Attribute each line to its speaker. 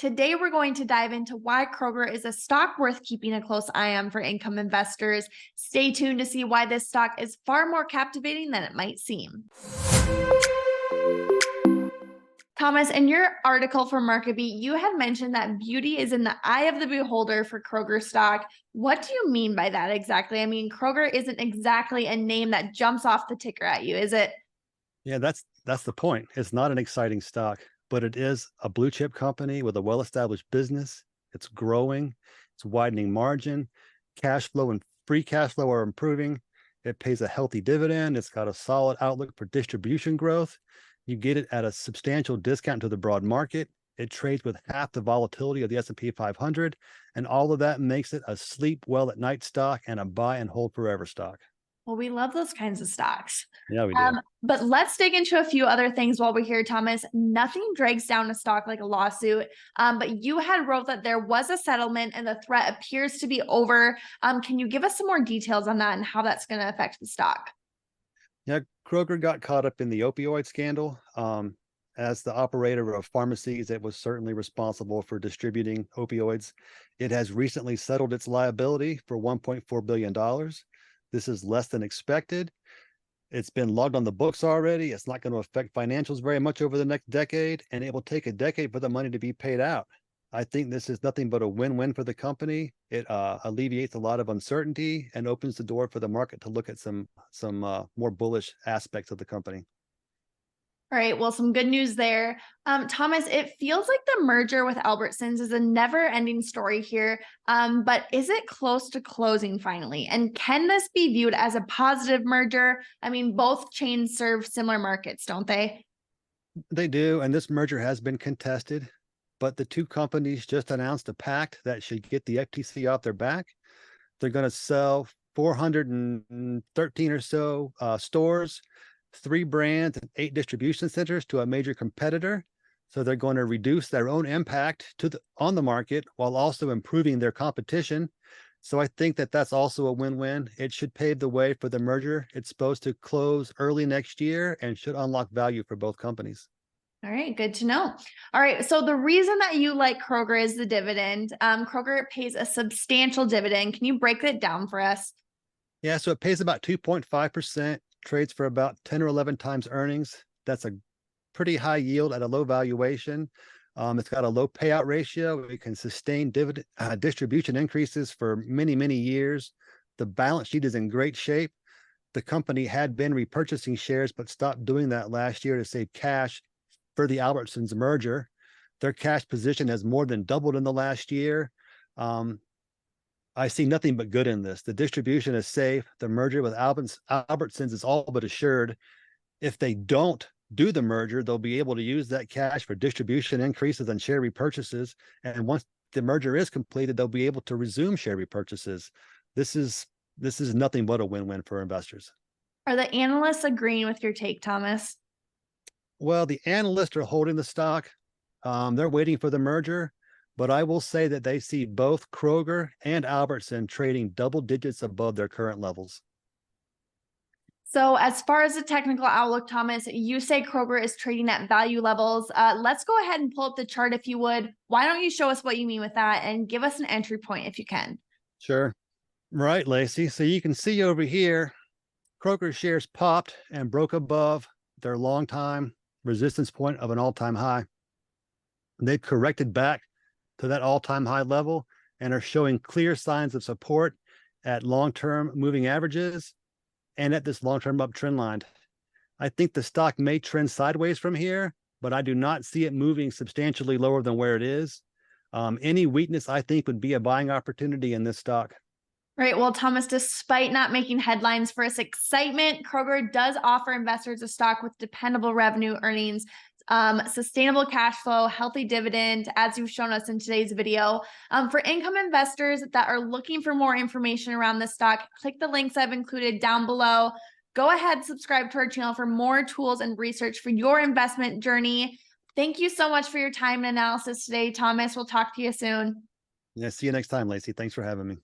Speaker 1: Today, we're going to dive into why Kroger is a stock worth keeping a close eye on for income investors. Stay tuned to see why this stock is far more captivating than it might seem. Thomas, in your article for MarketBeat, you had mentioned that beauty is in the eye of the beholder for Kroger stock. What do you mean by that exactly? I mean, Kroger isn't exactly a name that jumps off the ticker at you, is it?
Speaker 2: Yeah, that's the point. It's not an exciting stock, but it is a blue chip company with a well-established business. It's growing, it's widening margin, cash flow and free cash flow are improving. It pays a healthy dividend. It's got a solid outlook for distribution growth. You get it at a substantial discount to the broad market. It trades with half the volatility of the S&P 500, and all of that makes it a sleep well at night stock and a buy and hold forever stock.
Speaker 1: Well, we love those kinds of stocks.
Speaker 2: Yeah, we do.
Speaker 1: But let's dig into a few other things while we're here, Thomas. Nothing drags down a stock like a lawsuit. But you had wrote that there was a settlement and the threat appears to be over. Can you give us some more details on that and how that's going to affect the stock?
Speaker 2: Yeah, Kroger got caught up in the opioid scandal. As the operator of pharmacies, it was certainly responsible for distributing opioids. It has recently settled its liability for $1.4 billion. This is less than expected. It's been logged on the books already. It's not going to affect financials very much over the next decade, and it will take a decade for the money to be paid out. I think this is nothing but a win-win for the company. It alleviates a lot of uncertainty and opens the door for the market to look at some more bullish aspects of the company.
Speaker 1: All right, well, some good news there. Thomas, it feels like the merger with Albertsons is a never-ending story here, but is it close to closing finally? And can this be viewed as a positive merger? I mean, both chains serve similar markets, don't they?
Speaker 2: They do, and this merger has been contested, but the two companies just announced a pact that should get the FTC off their back. They're going to sell 413 or so stores, 3 brands, and 8 distribution centers to a major competitor. So they're going to reduce their own impact on the market while also improving their competition. So I think that that's also a win-win. It should pave the way for the merger. It's supposed to close early next year and should unlock value for both companies.
Speaker 1: All right, good to know. All right, so the reason that you like Kroger is the dividend. Kroger pays a substantial dividend. Can you break that down for us?
Speaker 2: Yeah, so it pays about 2.5%, trades for about 10 or 11 times earnings. That's a pretty high yield at a low valuation. It's got a low payout ratio. It can sustain dividend distribution increases for many, many years. The balance sheet is in great shape. The company had been repurchasing shares, but stopped doing that last year to save cash for the Albertsons merger. Their cash position has more than doubled in the last year. I see nothing but good in this. The distribution is safe. The merger with Albertsons is all but assured. If they don't do the merger, they'll be able to use that cash for distribution increases and share repurchases. And once the merger is completed, they'll be able to resume share repurchases. This is nothing but a win-win for investors.
Speaker 1: Are the analysts agreeing with your take, Thomas?
Speaker 2: Well, the analysts are holding the stock. They're waiting for the merger. But I will say that they see both Kroger and Albertson trading double digits above their current levels.
Speaker 1: So as far as the technical outlook, Thomas, you say Kroger is trading at value levels. Let's go ahead and pull up the chart if you would. Why don't you show us what you mean with that and give us an entry point if you can?
Speaker 2: Sure. Right, Laycee. So you can see over here, Kroger shares popped and broke above their long-time resistance point of an all-time high. They've corrected back to that all-time high level and are showing clear signs of support at long-term moving averages and at this long-term uptrend line. I think the stock may trend sideways from here, but I do not see it moving substantially lower than where it is. Any weakness, I think, would be a buying opportunity in this stock.
Speaker 1: Right. Well, Thomas, despite not making headlines for its excitement, Kroger does offer investors a stock with dependable revenue earnings, sustainable cash flow, healthy dividend, as you've shown us in today's video. For income investors that are looking for more information around this stock, click the links I've included down below. Go ahead, subscribe to our channel for more tools and research for your investment journey. Thank you so much for your time and analysis today, Thomas. We'll talk to you soon.
Speaker 2: Yeah, see you next time, Laycee. Thanks for having me.